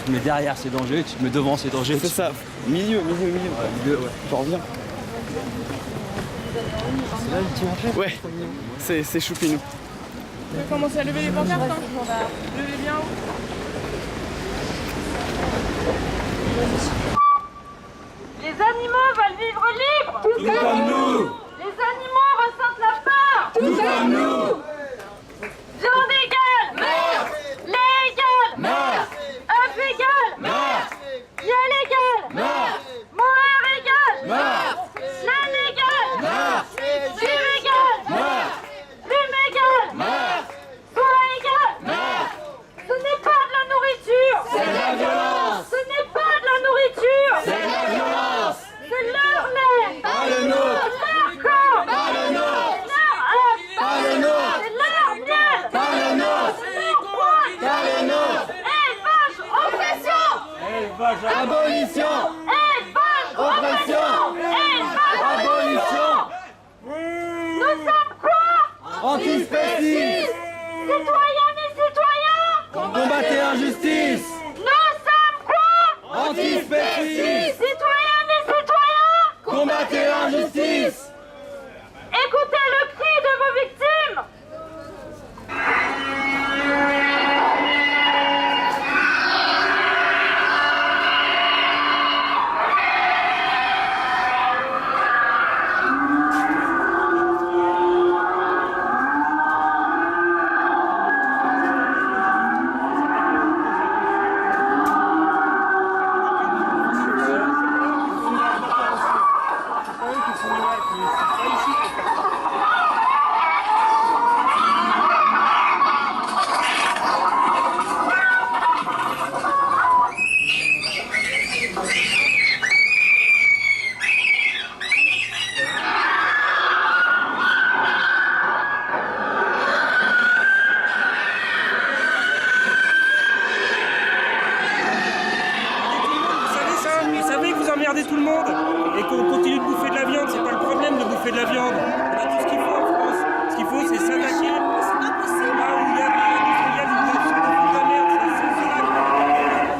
te mets derrière, c'est dangereux, tu te mets devant, c'est dangereux. C'est ça, milieu. Ouais, milieu, ouais. Je reviens. C'est là le petit marché. Ouais, c'est choupinou. On peut commencer à lever les pancartes, hein. Levez bien haut. Les animaux veulent vivre libres. Tout comme nous. Les animaux ressentent la peur. Tout comme nous. Viande égale. Mort. Lait égal. Mort. œuf égal. Mort. Miel égal. Mort. Mohair égal. Mort. Laine égale. Mort. Jus égal. Mort. Plume égale. Mort. Soie égale. Mort. Ce n'est pas de la nourriture. C'est de la violence. Ce n'est pas de la nourriture. C'est de la violence. C'est leur lait. Pas le nôtre. C'est leur corps. Pas le nôtre. C'est leur œuf. Pas le nôtre. C'est leur miel. Pas le nôtre. C'est leur poil. Pas le nôtre. Élevage, oppression. Abolition. Élevage, Oppression. Élevage, Abolition. Nous sommes quoi? Antispécistes. Citoyennes et citoyens. Combattez l'injustice. Nous sommes quoi? Antispécistes. Citoyennes et citoyens. Combattez l'injustice. Écoutez le cri de vos victimes. Vous savez que vous emmerdez tout le monde et qu'on continue de bouffer de la viande, c'est pas le problème de bouffer de la viande. On a tout ce qu'il faut en France. Ce qu'il faut, c'est s'attaquer là où il y a des industriels qui font de la merde.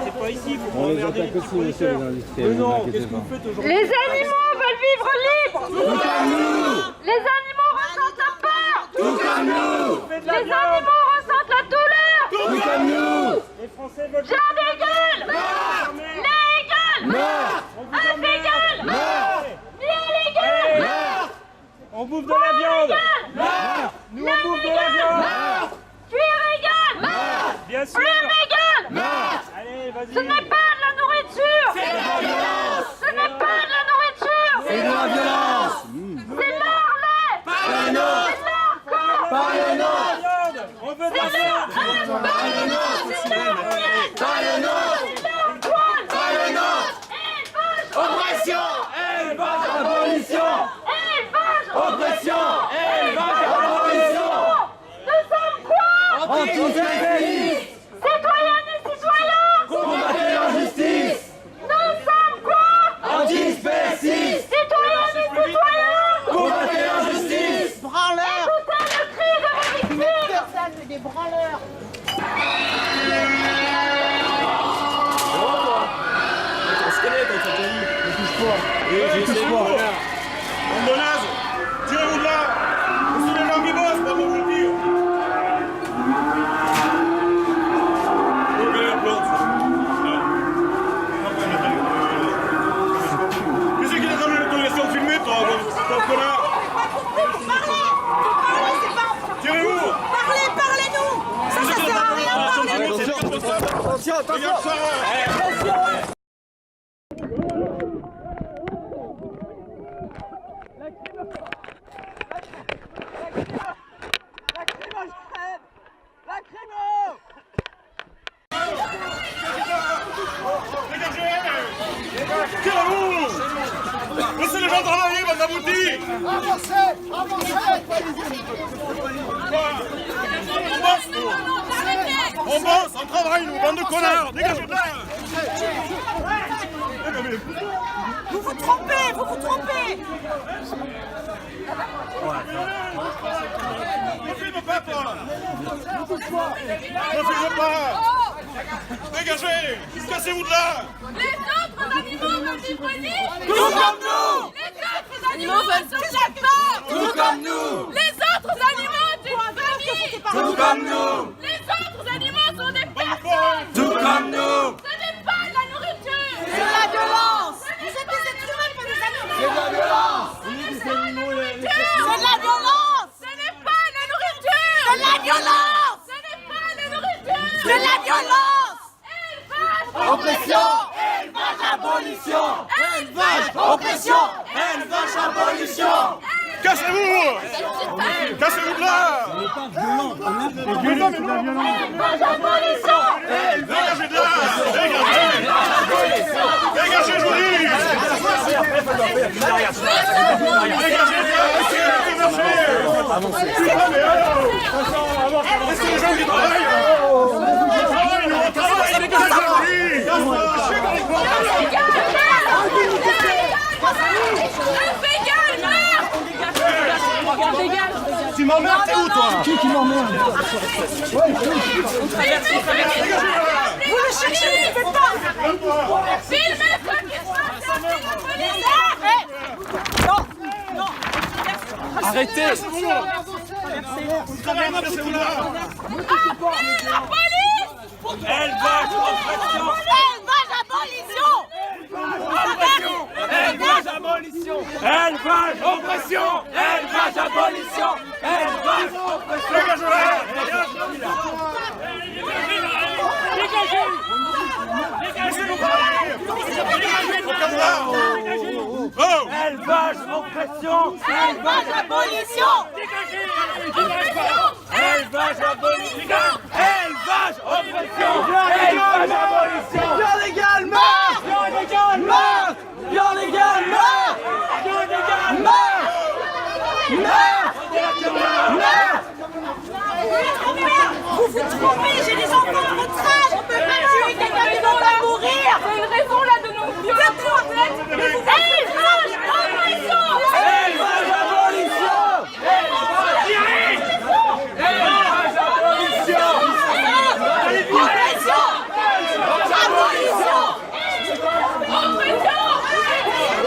C'est pas ici, il faut pas emmerder les petits producteurs. Mais non, qu'est-ce que vous faites aujourd'hui? Les animaux veulent vivre libres. Tout comme nous. Les animaux ressentent la peur. Tout comme nous. Les animaux ressentent la douleur. Tout comme nous. Les Français veulent Viande égale. Lait égal. Mort. œuf égal. Mort. Miel égal. Mort. On bouffe de la viande. Mort. Nous on bouffe de la viande. Mort. Cuir égal. Bien sûr. Plume égale. Mort. Allez, vas-y. Ce n'est pas de la nourriture. C'est de la violence. Ce n'est pas de la nourriture. C'est de la violence. C'est leur lait. Pas le nôtre. C'est leur corps. Pas le nôtre. Viande. On veut de la C'est leur viande. œuf. Pas le nôtre. C'est leur miel. Pas le nôtre. C'est leur poil. Pas le nôtre. Élevage. Oppression. Élevage. Abolition. Élevage. Oppression. Élevage. Abolition. Nous sommes quoi? Antispécistes. Citoyennes et citoyens. Combattez l'injustice. Nous sommes quoi? Antispécistes. Citoyennes et citoyens. Combattez l'injustice. Écoutez le cri de vos victimes. Des branleurs. On se connaît dans cette vie. Ne touche pas. J'ai essayé. On me naze. Tirez-vous de là. Vous les gens qui bossent, pas moi vous le dire. Qu'est-ce qu'il a donné l'autorisation de filmer, toi, connard? Tirez-vous. Parlez-nous. Ça sert à rien de parler. Attention. Tirez-vous. Laissez les gens travailler, bande d'abrutis. On bosse, nous. On bosse, on travaille, nous, bande de connards. Dégagez de là. Vous vous trompez, vous vous trompez. Ne filme pas, toi. Ne filme pas. Dégagez. Dégagez! Cassez-vous de là! Les autres animaux veulent vivre libres. Tout comme nous. Les autres animaux veulent se Tout comme nous. Les autres animaux ont une famille. Tout comme nous. Les autres animaux sont des personnes. Tout comme nous. Ce n'est pas de la nourriture. C'est de la violence. Vous êtes des êtres humains, pas des animaux. C'est de la violence. C'est de la violence. Ce n'est pas de la nourriture. C'est de la violence. Ce n'est pas de la nourriture. C'est de la violence. Oppression. Élevage, abolition. Élevage, oppression. Élevage, abolition. Cassez-vous! Cassez-vous de là! Élevage, abolition. Dégagez de là! Dégagez! Dégagez, je vous dis! Dégagez de là! Avancez! Laissez les gens qui travaillent! On travaille, dégagez! Tu m'emmerdes, t'es où toi? Qui m'emmerde? Vous le cherchez, vous ne faites pas. Filmez ceux qui sont Non, non. Arrêtez! Cassez-vous de là! la police. Élevage, oppression! Élevage, abolition. Élevage, abolition. Élevage, Oppression. Élevage, abolition. Élevage, oppression. dégagez-la! Élevage, oppression. Élevage, abolition. Élevage, abolition. Élevage, oppression. Élevage, abolition. Bien légal, mort. Bien légal, mort. Bien légal, mort. Bien légal, mort. Vous vous trompez, j'ai des enfants de votre âge. On peut pas tuer quelqu'un qui va pas mourir. C'est une raison là de nos violences. Élevage, abolition.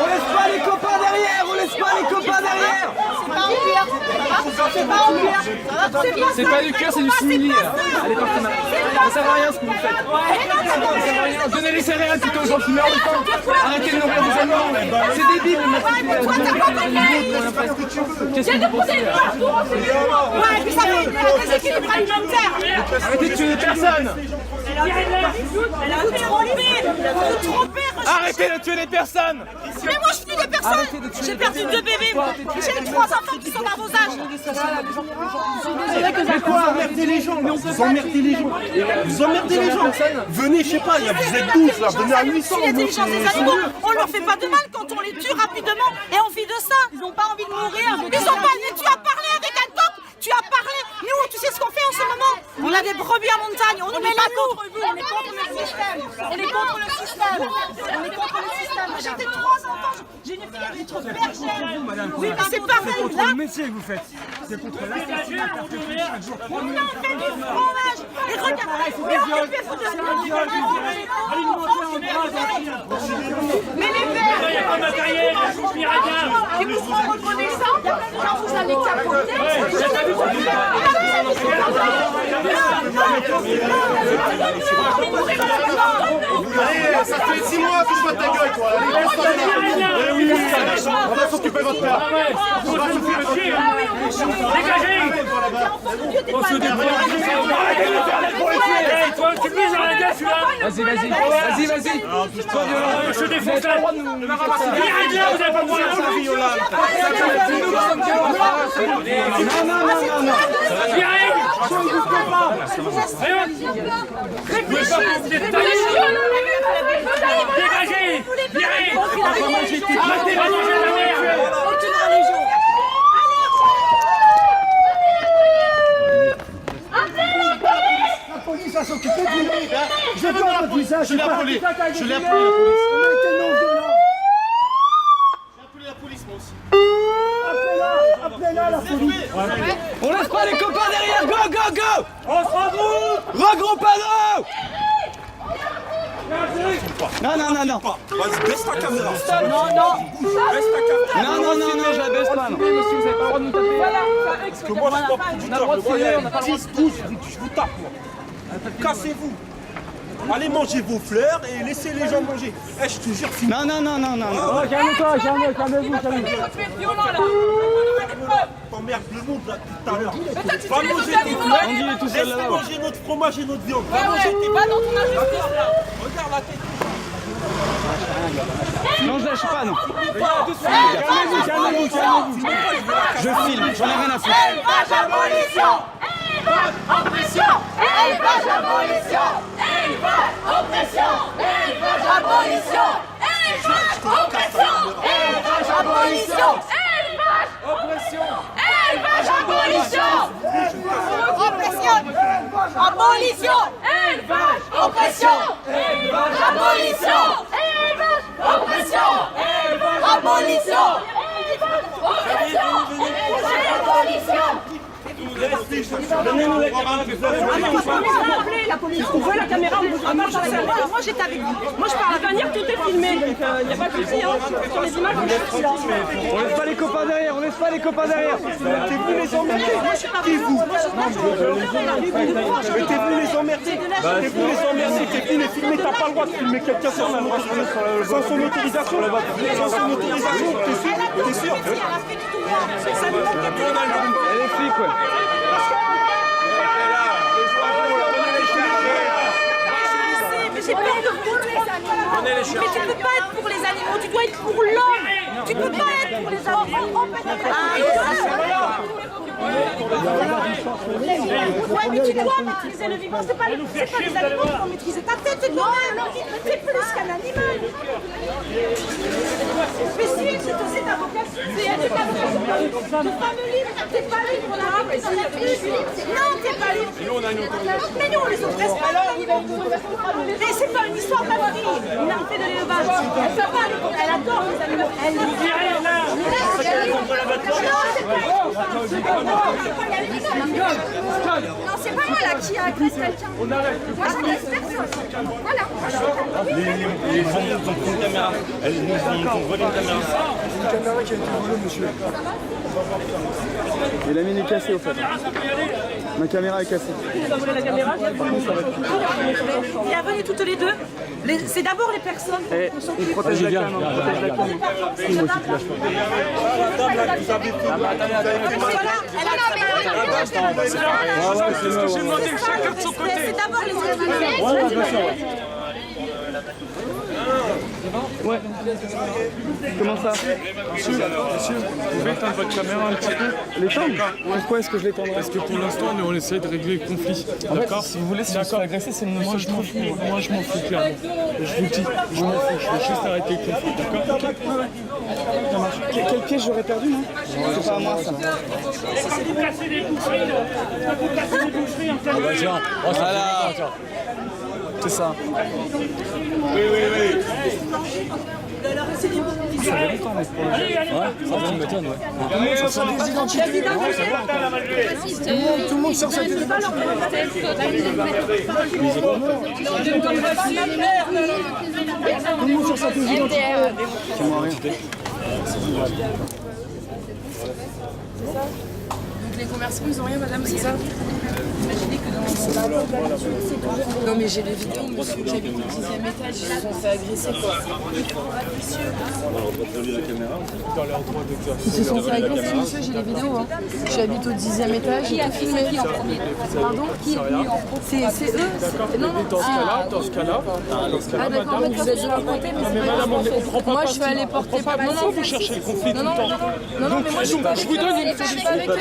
On laisse pas les copains derrière. On laisse pas les copains derrière. C'est pas en cuir. C'est pas du cœur, c'est du simili. Allez, partez maintenant. Ça sert à rien ce que vous faites. Ça sert à rien. Donnez les céréales plutôt aux gens qui meurent de faim. Arrêtez de nourrir des animaux. C'est débile de mettre Qu'est-ce que vous pensez? Ouais, et puis ça fait un déséquilibre alimentaire. Arrêtez de tuer des personnes. Vous trompez. Arrêtez de tuer des personnes. Mais moi je tue des personnes. J'ai perdu 2 bébés. J'ai 3 enfants qui sont à vos âges. Mais quoi, emmerder les gens? Mais on peut emmerder les gens. Vous emmerdez les gens. Venez, je sais pas, vous êtes 12 là, venez à 800. C'est l'intelligence des animaux. On leur fait pas de mal quand on les tue rapidement et on vit de ça. Ils ont pas envie de mourir. Ils ont pas envie. Tu as parlé avec un coq. Tu as parlé. Nous, tu sais ce qu'on fait en ce moment? On a des brebis à montagne. On ne met pas contre vous. On est contre le système. On est contre le système. On est contre le système. J'ai 3 enfants. J'ai une fille qui est trop bergère. Oui, mais c'est pareil. Là, Le métier que vous faites, c'est contre l'assassinat perpétué chaque jour. on a fait du fromage. Et regarde. Mais on fait foutre de mais les verts. Il n'y a pas de matériel. Et vous serez reconnaissants quand vous allez capoter. Allez, ça fait 6 mois que je vois ta gueule, toi. Allez, laisse tomber là. Eh oui, on va s'occuper de votre père. On va s'occuper de votre père. On se débrouille. Hey, toi, tu pises dans la gueule, celui-là. Vas-y. Je te défonce là. Virez de là, vous n'avez pas le droit. Non. Virez. Dégagez. Virez. Matez la merde. La police va s'occuper du monde, hein. Je veux pas votre visage. Je l'ai appelé. Je l'ai appelé la police. J'ai appelé la police moi aussi. Appelez-la la police. On laisse pas les copains derrière. Go. On se regroupe. Regroupez-nous. pas. Non, non, non, non. Vas-y, baisse ta caméra. Non, non. Baisse ta caméra. Non, non, non, non, je la baisse pas. Non. Monsieur, vous avez pas le droit de nous taper. Parce que moi, je suis pas producteur. Moi, il y a 10, 12, je vous tape, moi. Cassez-vous. Allez manger vos fleurs et laissez les gens manger. Eh, je te jure, Non, non, non, non, non. Oh, calme-toi, calmez-vous, calmez-vous. T'emmerdes le monde là tout à l'heure. toi, tu Va tues les manger autres tes animaux. fleurs. On dit tout seul Laisse là-bas. manger notre fromage et notre viande. Ouais, ouais, va dans ton injustice là. Regarde la tête. Non, je lâche pas, non. Calmez-vous, calmez-vous, calmez-vous. Je filme, j'en ai rien à foutre. Élevage abolition. Élevage oppression. Élevage abolition. Élevage oppression. Élevage abolition. Élevage oppression. Élevage abolition. Élevage oppression. Élevage abolition. Oppression. Abolition. Élevage oppression. Élevage abolition. Élevage oppression. Élevage abolition. Élevage abolition. Donnez-nous la caméra. La police. On veut la caméra. Moi j'étais avec vous. Moi je parle à venir, tout est filmé. Donc il n'y a pas de souci. Sur les images, on est là. On laisse pas les copains derrière, on laisse pas les copains derrière. T'es venu les emmerder. Qui vous? Mais t'es venu les emmerder. T'es venu les emmerder. T'es venu les filmer. T'as pas le droit de filmer quelqu'un sans son autorisation. Sans son autorisation. T'es sûr? T'es sûr? Elle est flic, ouais. Mais j'ai peur de vous. Mais tu peux pas être pour les animaux, tu dois être pour l'homme. Tu peux pas être pour les animaux. Ouais, mais tu dois maîtriser le vivant. C'est pas les animaux qui vont maîtriser ta tête, c'est toi-même. T'es plus qu'un animal. Mais si, c'est aussi ta vocation. C'est ta vocation. T'es pas libre. T'es pas libre. Non, t'es pas libre. Mais nous, on les oppresse pas. Mais c'est pas une histoire de ma fille. Une armée de l'élevage. Elle peut pas, elle adore les animaux. Elle nous dirait là. Non, c'est pas moi là qui agresse quelqu'un. Moi, j'agresse personne. Voilà. Les gens nous ont pris une caméra. Elles nous ont volé une caméra. C'est une caméra qui a été volée, monsieur. Et la mienne est cassée au fait. Ma caméra est cassée. Il a volé la caméra. Bienvenue toutes les deux. C'est d'abord les personnes. On protège la cam, on protège la cam. Madame, là, vous avez fait. C'est d'abord les autres. Ouais. Comment ça? Monsieur, vous pouvez éteindre votre caméra un petit peu? L'étendre? Pourquoi est-ce que je l'étendrai? Parce que pour l'instant, on essaie de régler le conflit. D'accord? Si vous voulez, si je suis agressé, c'est une Moi, je m'en fous. Moi, je m'en fous clairement. Je vous le dis, je m'en fous. Je veux juste arrêter le conflit. D'accord? Quelle pièce j'aurais perdu, non? C'est pas à moi, ça. Voilà. C'est ça. Tout le monde sort sa identité. Tout le monde sort sa identité. Fais-moi rien. Donc les commerçants, ils ont rien, madame, c'est ça? Imaginez que dans non mais j'ai les vidéos, monsieur, j'habite au 10e étage, ils se sont fait agresser quoi. Ils se sont fait agresser, monsieur, j'ai les vidéos. Hein. J'habite au 10e étage, j'ai tout filmé. Pardon? Qui? C'est eux? Non, non. Dans ce cas-là, Ah d'accord, mais vous êtes de leur côté, mais c'est pas madame, on grave. prend pas Moi, je vais aller porter pas. Non, non, Vous cherchez le conflit tout non, le temps. non, mais moi, je suis pas avec Je vous donne une Je suis pas avec eux.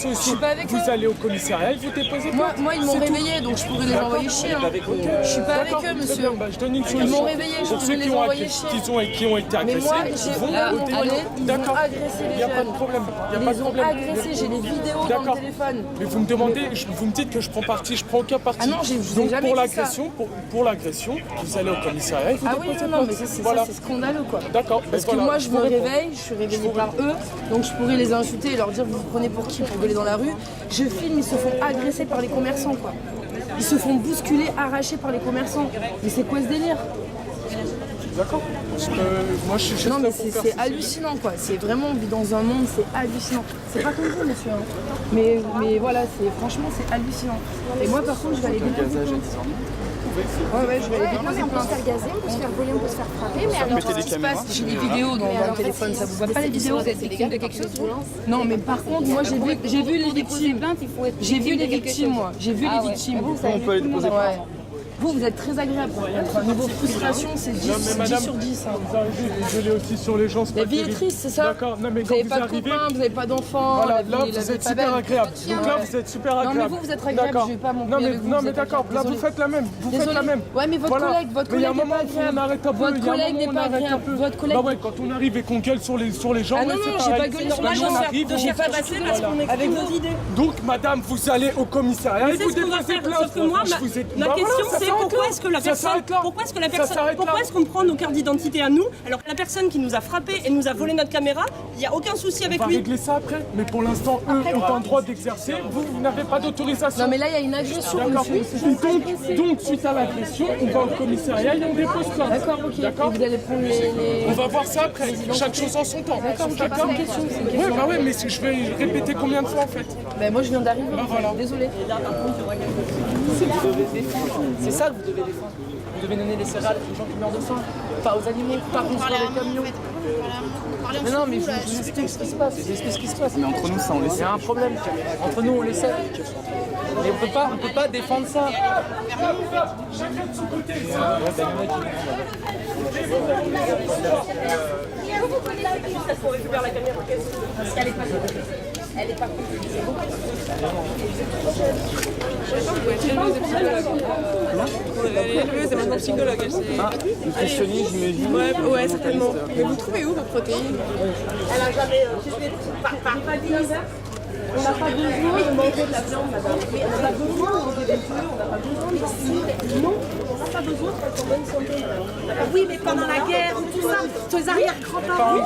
Je suis pas avec eux. Vous allez au commissariat, il faut déposer plainte. Moi, ils m'ont réveillé, donc je pourrais les envoyer chier. Hein. Je suis pas avec eux, monsieur. Bah, je donne une Ils solution. m'ont réveillé, je Pour ceux pourrais les envoyer chier. qui ont été Mais agressés, moi, ils j'ai vont là, au ils tribunal. ont D'accord. agressé Il les n'y a pas jeunes. de problème. Il y a Ils pas de les ont problème. agressés, j'ai les vidéos dans D'accord. le téléphone. Mais vous me demandez, vous me dites que je prends parti, je prends aucun parti. Ah non, je vous ai Donc jamais pour dit l'agression, pour l'agression, vous allez au commissariat, il faut Ah oui, déposer non, mais plainte. ça, Voilà. c'est scandaleux quoi. D'accord. Parce que voilà. moi, je me vous réponds. réveille, je suis réveillée par eux, donc je pourrais les insulter et leur dire vous vous prenez pour qui pour gueuler dans la rue. Je filme, ils se font agresser par les commerçants quoi. Ils se font bousculer, arracher par les commerçants. Mais c'est quoi ce délire? D'accord. Moi, je suis juste Non, là mais pour faire c'est hallucinant, quoi. C'est vraiment, on vit dans un monde, c'est hallucinant. C'est pas comme vous, monsieur. Hein. Mais voilà, franchement, c'est hallucinant. Et moi, par contre, je vais aller déposer plainte. Ouais, je vais aller Non, mais on peut se faire gazer, on peut se faire voler, on peut se faire frapper, mais alors Qu'est-ce qui se passe? J'ai des vidéos dans mon téléphone, ça vous voit pas les vidéos? Vous êtes victime de quelque chose, vous? Non, mais par contre, moi, j'ai vu les victimes. J'ai vu les victimes, moi. J'ai vu les victimes. on peut aller déposer plainte. Vous êtes très agréable. Niveau frustration, c'est 10, Non, mais madame, 10 sur 10. Hein. vous arrivez, vous gueulez aussi sur les gens, c'est La pas vie est terrible. triste, c'est ça? D'accord, non, mais Vous quand n'avez vous pas de arrivez, copains, vous n'avez pas d'enfants. voilà, la vie, là, la vous vie êtes est pas super belle. agréable. Donc là, vous êtes super Non, agréable. mais vous êtes agréable, D'accord. je vais pas Non, m'embrouiller mais, avec vous. non, vous mais êtes d'accord, là, vous désolée. faites la même. Vous faites Désolée. la même. Ouais, mais votre Voilà. collègue Mais il y a un n'est pas moment où on agréable. arrête un peu. Votre il y a un collègue moment où n'est on pas arrête un agréable. peu. Votre collègue. Bah ouais, quand on arrive et qu'on gueule sur les gens, Ah non, ouais, non, c'est j'ai pareil. pas gueulé sur Bah, les nous, gens. on arrive, on J'ai fait pas ce passé qu'on parce veut, qu'on est avec vos idées. Donc, madame, vous allez au commissariat et C'est vous ce qu'on va déposez faire. plainte. Sauf que moi, Je vous ai- ma Bah question voilà, ça c'est s'arrête pourquoi là. est-ce que la Ça personne, s'arrête là. pourquoi est-ce que la Ça personne, s'arrête pourquoi là. est-ce qu'on prend nos cartes d'identité à nous alors que la personne qui nous a frappé et nous a volé notre caméra, il n'y a aucun souci On avec va lui. régler ça après. Mais pour l'instant, eux ont un droit d'exercer. Vous n'avez pas d'autorisation. Non, mais là, il y a une agression, D'accord. monsieur. Donc, suite à l'agression, on va au commissariat et on dépose plainte. D'accord, ok. D'accord. Et vous allez prendre les... On va voir ça après. Chaque chose en son temps. D'accord, c'est pas une question, c'est une question. Ouais, bah ouais, mais je vais répéter combien de fois en fait. Ben, moi, je viens d'arriver. voilà. Désolée. C'est ça que vous devez défendre. Vous devez donner des céréales aux gens qui meurent de faim, pas aux animaux, pas construire des camions. Mais non, mais je vous explique ce qui se passe. Je vous explique ce qui se passe. Mais entre nous, ça, on le sait. Il y a un problème. Entre nous, on le sait. Mais on peut pas défendre ça. Elle est pas C'est maintenant psychologue. Nutritionniste, j'imagine. Ouais, certainement. Mais vous trouvez où vos protéines? Elle a jamais. On n'a pas besoin de manger de la viande, madame. On n'a pas besoin de manger des œufs, on n'a pas besoin de sortir. Non, on n'a pas besoin de être en bonne santé, madame. Oui, mais pendant la guerre, tout ça, les arrière-grands-parents.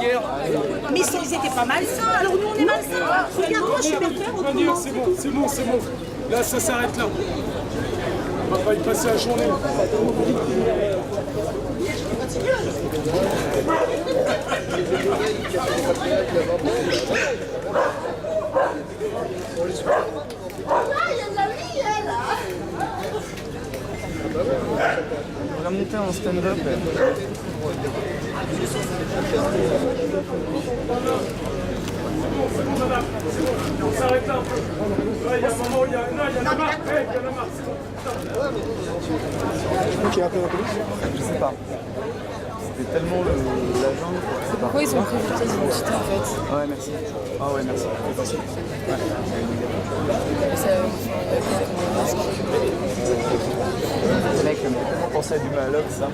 Mais ils étaient pas malsains, alors nous on est malsains. Regarde-moi, je suis belle-père autrement. C'est bon. Là, ça s'arrête là. On va pas y passer la journée. On va monter en stand-up. On s'arrête là. Il y a un moment où il y en a marre. Qui a appelé la police? Je sais pas. C'était tellement l'agent. Pourquoi ils ont pris vos pièces d'identité en fait? Ouais, merci. Ah ouais, merci. Mec, on pensait à du Maalox, ça.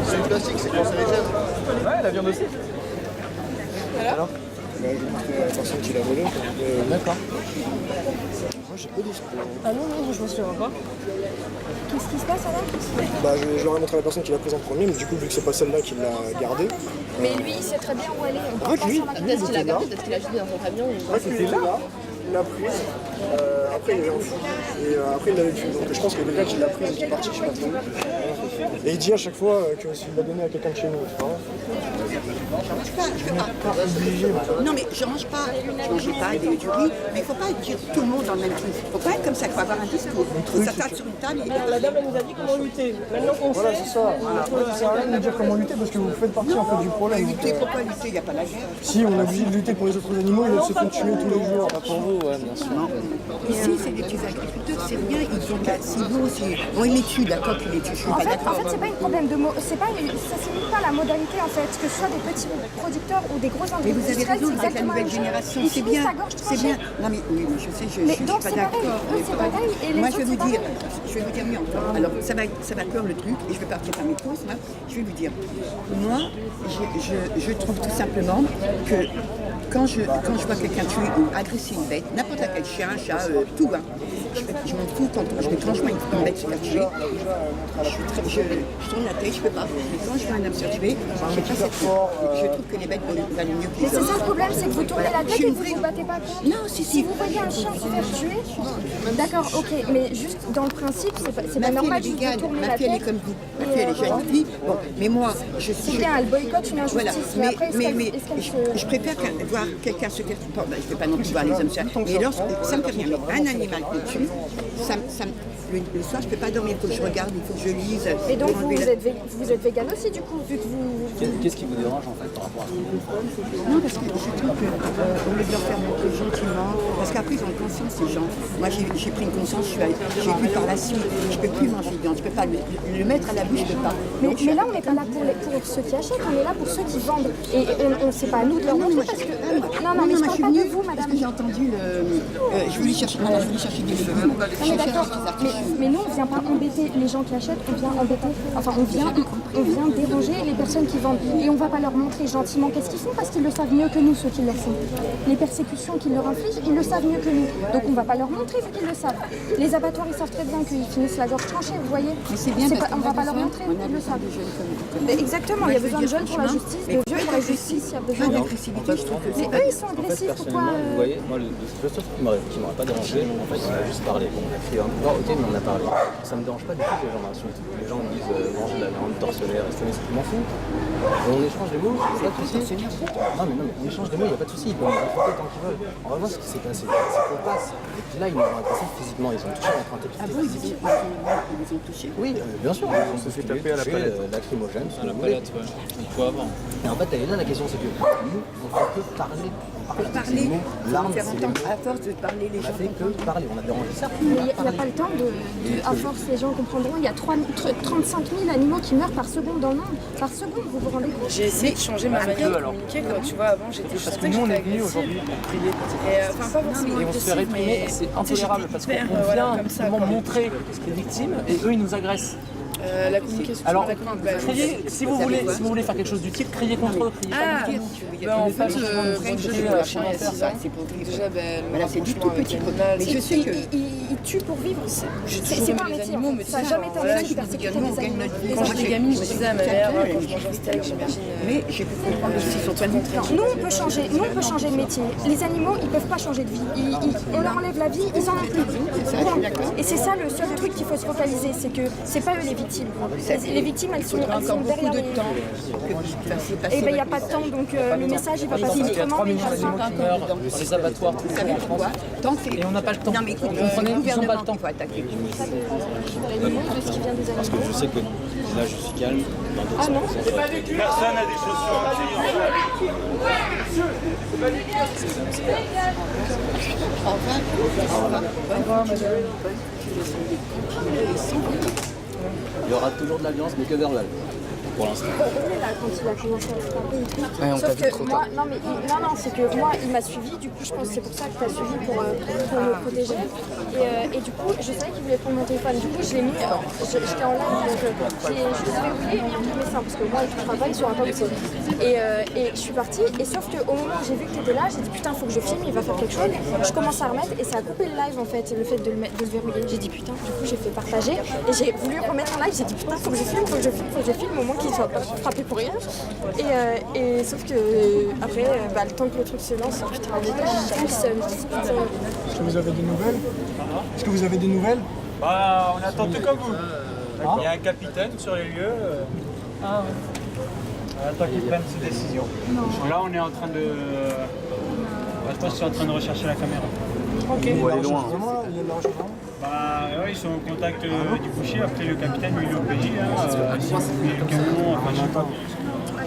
C'est du plastique, c'est cancérigène. Ouais, la viande aussi. Alors Bah, j'ai montré la personne qui l'a volé. D'accord. Moi, j'ai pas dit ce problème. Ah non, je m'en souviens pas. Qu'est-ce qui se passe alors? Bah, je leur ai montré la personne qui l'a prise en premier, mais du coup, vu que c'est pas celle-là qui l'a gardée. Mais lui, il sait très bien où elle est. En fait, lui, Peut-être qu'il a gardé, peut-être qu'il a jeté dans son camion. c'était là. Il l'a prise. Après, il est enfui. Et après, il l'avait tué. Donc, je pense que le gars qui l'a prise, il est parti, je sais pas trop. Et il dit à chaque fois que s'il l'a donné à quelqu'un de chez nous, etc. Non mais je mange pas du riz, mais il faut pas dire tout le monde dans le même truc. Il faut pas être comme ça, il faut avoir un discours. Ça tape sur une table et La dame, elle nous a dit comment lutter. Maintenant qu'on Voilà, sait. c'est ça. Ça sert à rien de nous dire comment lutter parce que vous faites partie en fait du problème. Donc, lutter, pourquoi lutter? Il n'y a pas la guerre. si on est obligé de lutter pour les autres animaux, ils se font tuer tous les jours. Pour vous, ouais, bien sûr. Ici, c'est des petits agriculteurs, c'est rien, ils sont là. Si vous aussi, bon, ils les tuent, d'accord qu'ils les tuent, je suis En pas fait, d'accord. c'est pas un problème de mots. C'est pas ça se limite pas à la modalité en fait, que ce soit des petits producteurs ou des gros Mais vous avez industriels, raison, c'est avec la exactement nouvelle la même chose. génération, Ils c'est finissent bien, à gorge c'est tranchée. bien. Non mais oui, je sais, je Mais suis donc pas c'est pareil, d'accord. eux c'est pareil, et les Moi autres je vais c'est vous dire, pareil. je vais vous dire mieux encore. Alors ça va clore le truc et je vais partir faire mes courses. Moi, je vais vous dire, moi je trouve tout simplement que quand je vois quelqu'un tuer ou agresser une bête, n'importe laquelle, chien, chat, tout, hein, je m'en fous quand je vois une femme se faire tuer. Je tourne la tête, je peux pas. Mais quand je vois un homme se tuer, je sais pas cette fois. Je trouve que les bêtes valent mieux que les Mais c'est hommes. ça le problème, c'est que vous tournez la tête et vous vous battez pas contre. Non, si. Vous voyez un chien se faire tuer, d'accord, ok, mais juste dans le principe, c'est pas normal juste de tourner la Ma fille, elle est tête. comme vous. Ma fille, elle est jeune fille. Bon, mais moi, je suis. C'est bien, elle boycotte une injustice, Voilà. mais après, Mais je préfère voir quelqu'un se faire. Bon, ben, je ne vais pas non plus voir les hommes se faire. Mais lorsque ça me fait rien. Mais un animal qu'on tue, le soir, je ne peux pas dormir. Il faut que je regarde, il faut que je lise. Et donc vous êtes vegan aussi du coup, vu que vous... Qu'est-ce qui vous dérange en fait par rapport à ça? Non, parce que je trouve qu'au lieu de leur faire monter gentiment, parce qu'après ils ont une conscience ces gens. Moi j'ai pris une conscience, j'ai vu par la suite, je ne peux plus manger de viande, je ne peux pas le mettre à la bouche, je ne peux pas. Mais là on n'est pas là pour ceux qui achètent, on est là pour ceux qui vendent. Et c'est pas à nous de leur montrer parce que... Non, mais je parle pas de vous, madame. Parce que j'ai entendu je voulais chercher des cheveux. Non, mais d'accord, mais nous on vient pas embêter les gens qui achètent, on vient embêter, enfin on vient déranger les personnes qui vendent. Et on va pas leur montrer gentiment qu'est-ce qu'ils font parce qu'ils le savent mieux que nous, ceux qui le font. Les persécutions qu'ils leur infligent, ils le savent mieux que nous. Donc on va pas leur montrer vu qu'ils le savent. Les abattoirs ils savent très bien qu'ils finissent la gorge tranchée, vous voyez. Mais c'est bien parce on va pas leur montrer, ils le savent. Exactement, il y a besoin de jeunes pour la justice, de vieux pour la justice, il y a besoin d'agressivité, je trouve que c'est... Mais eux ils sont agressifs, pourquoi Vous voyez, moi le seul truc qui m'aurait pas dérangé, en fait, on a juste parlé. Bon, on a fait un peu, ok, mais on a parlé. Ça me dérange pas du tout que les gens m'insultent. Les gens me disent manger de la viande, torsionnaire, je m'en fous. Et on échange des mots, c'est pas de soucis. Non, mais on échange des mots, il n'y a pas de soucis, ils peuvent me raconter tant qu'ils veulent. En revanche, ce qui s'est passé, c'est qu'on passe. Et puis là, ils m'ont agressé physiquement, ils ont touché notre intégrité. Ah bon, ils vous ont touché? Oui, bien sûr. On se fait taper à la palette. Lacrymogène, À la palette, ouais. Une fois avant. Et en fait, elle est là la question, c'est que nous, on fait que parler. Parler, l'arme, faire c'est les entendre, mots. à force de parler les On a gens. fait que parler, on a dérangé ça. Il n'y a pas le temps à force, les gens comprendront. Il y a 35 000 animaux qui meurent par seconde dans le monde. Par seconde, vous vous rendez compte? J'ai essayé de changer ma manière de communiquer, quoi. Tu vois, avant j'étais... Parce que nous on est venus aujourd'hui pour prier. Enfin pas forcément Et on se fait réprimer, c'est intolérable parce qu'on vient justement montrer les victimes et eux ils nous agressent. la communication. Alors, la communication. criez, si vous voulez faire quelque chose d'utile, criez contre eux, criez pas contre nous. En fait, le chien il y a 6 ans. C'est pour vivre. Déjà, Voilà, c'est du tout petit. Mais je sais que... Ils tuent pour vivre. C'est pas un métier. Ça n'a jamais été un Voilà, métier je de vous dis persécuter également, on des gagne animaux. notre vie. Quand j'étais gamine, je disais à ma mère, quand je mange un steak, j'imagine. Mais j'ai pu comprendre aussi sur toi de montrer. Nous on peut changer de métier. Les animaux, ils peuvent pas changer de vie. On leur enlève la vie, ils en ont plus. Point. Et c'est ça le seul truc qu'il faut se focaliser, c'est que c'est pas eux les victimes. Les victimes, elles sont Encore beaucoup derrière de les... temps que vous fassiez passer. Et ben il n'y a pas de temps, donc le message il va passer Il y a 3 autrement, mais il millions va d'animaux qui meurent dans les abattoirs tous les jours en France. Tant que... Et on n'a pas le temps. Non mais écoute, Vous comprenez, le ils n'ont pas le gouvernement temps. qu'il faut attaquer. Parce que je sais que là je suis calme, dans d'autres Ah non, Personne n'a des chaussures à Il y aura toujours de la violence, mais que verbale. Pour l'instant. on est là quand il a commencé à se frapper et tout. on t'a Sauf vu que trop moi, non, c'est que moi, il m'a suivi, du coup, je pense que c'est pour ça que tu as suivi pour me protéger. Et du coup, je savais qu'il voulait prendre mon téléphone. Du coup, je l'ai mis, j'étais en live parce que j'ai juste verrouillé et mis entre mes seins parce que moi, je travaille sur un temps de série. Et je suis partie, et sauf qu'au moment où j'ai vu que tu étais là, j'ai dit putain, faut que je filme, il va faire quelque chose. Je commence à remettre et ça a coupé le live en fait, le fait de le verrouiller. J'ai dit putain, du coup, j'ai fait partager et j'ai voulu remettre en live. J'ai dit putain, faut que je filme, faut que je filme au moment qu'il soit pas frappé pour rien. Et sauf que après, le temps que le truc se lance, putain, j'ai le seum. Est-ce que vous avez des nouvelles? Est-ce que vous avez des nouvelles? Bah, on attend tout comme vous. Il y a un capitaine sur les lieux. On attend qu'il prenne ses décisions. Là, on est en train de... je suis en train de rechercher la caméra. Ok. Il est loin. Bah, ouais, ils sont en contact du boucher. Après, le capitaine, lui, il est au PJ. Le camion, enfin, je sais pas.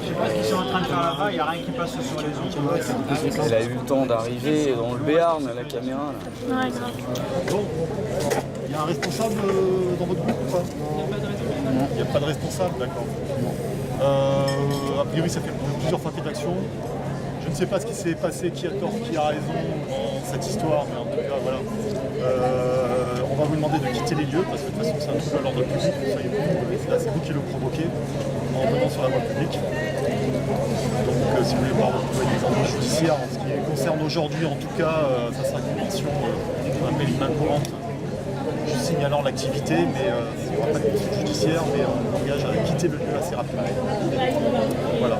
Je sais pas ce qu'ils sont en train de faire là-bas. Il n'y a rien qui passe sur les ondes. Elle a eu le temps d'arriver dans le Béarn, la caméra. Là. Ouais, grave. Bon, il y a un responsable dans votre groupe ou pas? Il n'y a pas de responsable, d'accord. A priori, ça fait plusieurs fois qu'il y a d'action. Je ne sais pas ce qui s'est passé, qui a tort, qui a raison dans cette histoire, mais en tout cas, voilà. On va vous demander de quitter les lieux, parce que de toute façon, c'est un trouble à l'ordre public. Là, c'est vous qui le provoquez en venant sur la voie publique. Donc, si vous voulez voir les enjeux judiciaires, en ce qui concerne aujourd'hui, en tout cas, ça sera une mission qu'on appelle une main courante. signalant l'activité, mais il n'y aura pas de poursuite judiciaire, mais on engage à quitter le lieu assez rapidement. Voilà.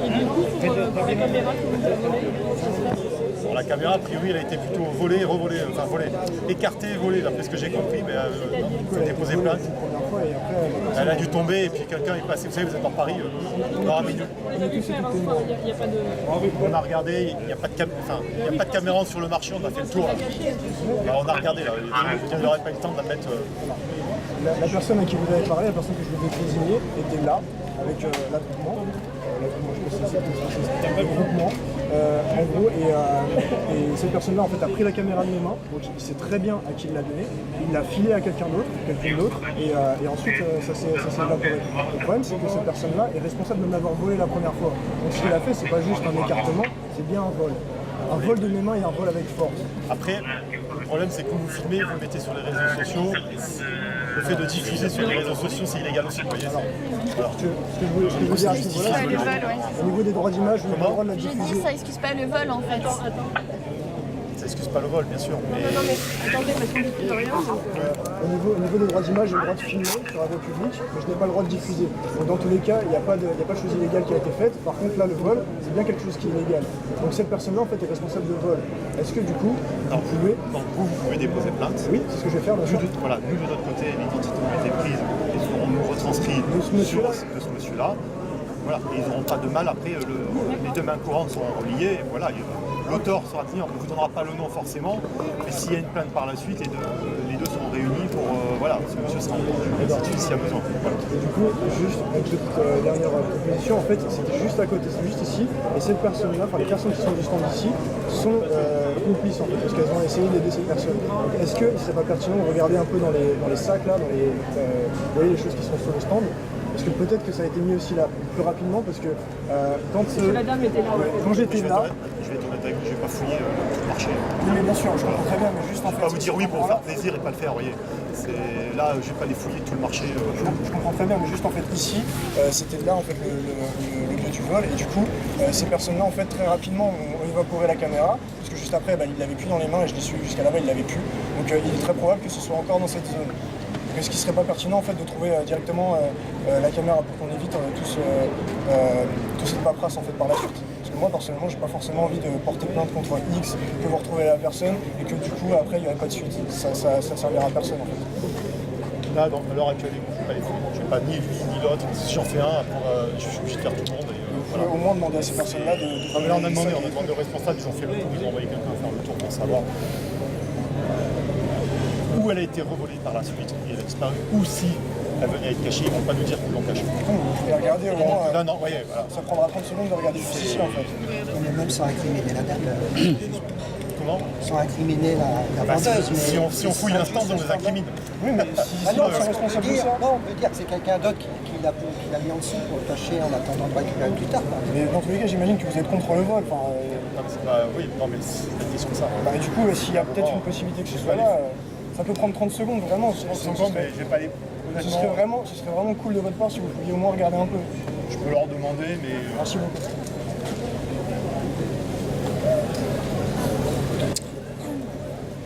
Bon, la caméra, a priori, elle a été plutôt volée, revolée, enfin volée, écartée, volée, d'après ce que j'ai compris, mais elle a déposé plainte. Elle a dû tomber et puis quelqu'un est passé. Vous savez, vous êtes en Paris, dans un minute. On a regardé, il n'y a pas de caméra sur le marché, on a fait le tour. Là. Alors, on a regardé, là. Il n'aurait pas eu le temps de la mettre. La personne à qui vous avez parlé, la personne que je vous ai désignée, était là, avec l'attroupement. Je sais pas si c'est un groupement. En gros, et cette personne-là en fait a pris la caméra de mes mains, donc il sait très bien à qui il l'a donné, il l'a filé à quelqu'un d'autre, et ensuite ça s'est évaporé. Le problème c'est que cette personne-là est responsable de me l'avoir volé la première fois. Donc ce qu'il a fait, c'est pas juste un écartement, c'est bien un vol. Un vol de mes mains et un vol avec force. Après, le problème c'est que quand vous filmez, vous le mettez sur les réseaux sociaux. Le fait de diffuser sur les réseaux sociaux, c'est illégal aussi. Vous voyez, alors, ce que je veux dire à ce niveau-là, au niveau des droits d'image, vous n'avez pas le droit de la diffuser. J'ai dit ça excuse pas le vol en fait. Ça excuse pas le vol, bien sûr. Mais... Non mais attendez, parce qu'on dit plus rien. Au niveau des droits d'image, j'ai le droit de filmer sur la voie publique, mais je n'ai pas le droit de diffuser. Donc dans tous les cas, il n'y a pas de chose illégale qui a été faite. Par contre là, le vol, c'est bien quelque chose qui est illégal. Donc cette personne-là en fait est responsable de vol. Est-ce que du coup, vous pouvez déposer plainte? Oui, c'est ce que je vais faire. Voilà, nous de notre côté, l'identité a été prise et on nous retranscrit de ce monsieur-là. Voilà, et ils n'auront pas de mal après, les deux mains courantes sont reliées, voilà, l'auteur sera tenu, on ne vous donnera pas le nom forcément, mais s'il y a une plainte par la suite, les deux seront réunis pour, voilà, ce monsieur sera en institut s'il y a besoin. Voilà. Et du coup, juste une petite dernière proposition, en fait, c'était juste à côté, c'est juste ici, et cette personne-là, enfin les personnes qui sont du stand ici, sont complices en fait, parce qu'elles ont essayé d'aider cette personne. Est-ce que ce serait pas pertinent de regarder un peu dans les sacs là, vous voyez les choses qui sont sur le stand? Parce que peut-être que ça a été mis aussi là plus rapidement parce que quand la dame était là. Quand j'étais là, je vais être honnête avec vous, je vais pas fouiller le marché. Oui, mais bien sûr, je comprends très bien, mais juste en fait. Je vais pas vous dire oui pour faire plaisir et pas le faire, vous voyez. Là, je vais pas les fouiller tout le marché. Je comprends très bien, mais juste en fait ici, c'était là en fait le lieu du vol et du coup, ces personnes-là en fait très rapidement ont évaporé la caméra parce que juste après, il l'avait plus dans les mains et je l'ai su jusqu'à là-bas, il l'avait plus. Donc il est très probable que ce soit encore dans cette zone. Est-ce qu'il ne serait pas pertinent en fait, de trouver directement la caméra pour qu'on évite toute cette paperasse en fait, par la suite? Parce que moi personnellement, j'ai pas forcément envie de porter plainte contre X, que vous retrouvez la personne et que du coup après il n'y aurait pas de suite. Ça servira à personne en fait. Là, à l'heure actuelle, je ne vais pas les fouiller. Je ne vais pas ni lui ni l'autre. Si j'en fais un, je suis obligé de faire tout le monde. Vous pouvez au moins demander à ces personnes-là de. Ah, mais là, on a demandé aux responsables, ils ont fait le tour, ils ont envoyé quelqu'un faire le tour pour savoir où elle a été revolée par la suite et elle a disparu, ou si elle venait à être cachée, ils ne vont pas nous dire qu'ils l'ont cachée. Et regardez au moins. Non, voyez, voilà. Ça prendra 30 secondes de regarder juste ici en fait. On est même sans incriminer la dame. Comment? Sans incriminer la vendeuse. Si on fouille l'instant, on les incrimine. Oui, mais si non, ils sont responsables de ça. Non, on peut dire que c'est quelqu'un d'autre qui l'a mis en dessous pour le cacher en attendant de récupérer plus tard. Mais dans tous les cas, j'imagine que vous êtes contre le vol. Oui, non, mais c'est une question ça. Et du coup, s'il y a peut-être une possibilité que ce soit là, ça peut prendre 30 secondes, vraiment. Mais je vais pas les... Ce serait vraiment cool de votre part si vous pouviez au moins regarder un peu. Je peux leur demander, mais... Merci beaucoup.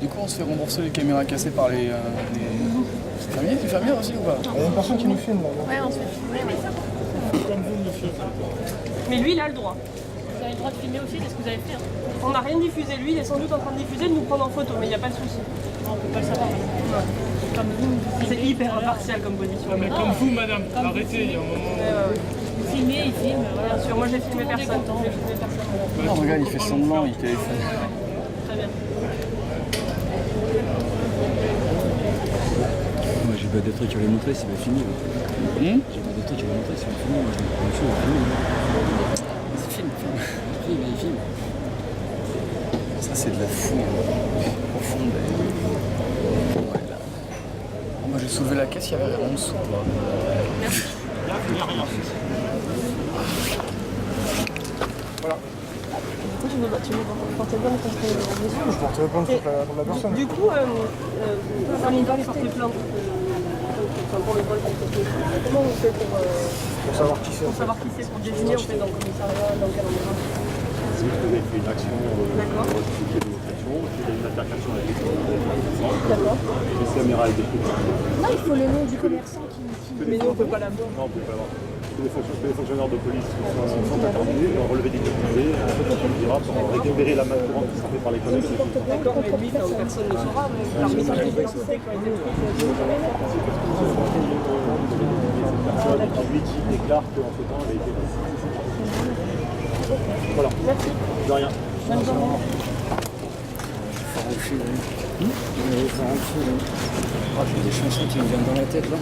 Du coup, on se fait rembourser les caméras cassées par les fermiers. Les fermières aussi ou pas? Il y a une personne qui nous filme là. Ouais, on se fait filmer, oui. Comme vous, monsieur. Mais lui, il a le droit. Vous avez le droit de filmer aussi, c'est ce que vous avez fait. On n'a rien diffusé. Lui, il est sans doute en train de diffuser, de nous prendre en photo, mais il n'y a pas de souci. On peut pas le savoir. Comme vous, c'est hyper impartial comme position. Ouais, mais comme vous, madame, arrêtez, il y a un moment. Vous filmez, il filme. Voilà. Bien sûr, moi j'ai filmé personne. J'ai filmé personne. Non, regarde, il fait semblant, il téléphone. Très bien. Moi, j'ai pas des trucs à les montrer, c'est pas fini. J'ai pas des trucs à les montrer, c'est pas fini. Il filme. Ça, c'est de la fouille profonde. Ouais, là. Moi, j'ai soulevé la caisse, il y avait rien en dessous. Merci. Voilà. Tu veux porter plainte contre la maison? Je porterai plainte contre la personne. Du coup, on va porter plainte pour le vol. Comment on fait pour savoir qui c'est? Pour savoir qui c'est, pour désigner, on fait dans le commissariat, dans quel endroit. Vous avez fait une action. D'accord. d'intervention, il y a une altercation avec les commerçants. D'accord. Les caméras avec des trucs. Non, il faut le nom du commerçant qui... Mais nous, on peut pas l'avoir. Non, on peut pas l'avoir. Que les fonctionnaires de police sont intervenus, ont relevé des quantités, on dira pour récupérer la masse courante qui sont faite par les collègues. D'accord, mais lui, personne ne le saura. Mais par message de identité, quand il est Personne qui lui dit, déclare qu'en ce temps, elle a été passée. Voilà. Merci. De rien. Bonne journée. J'ai des chansons qui me viennent dans la tête là.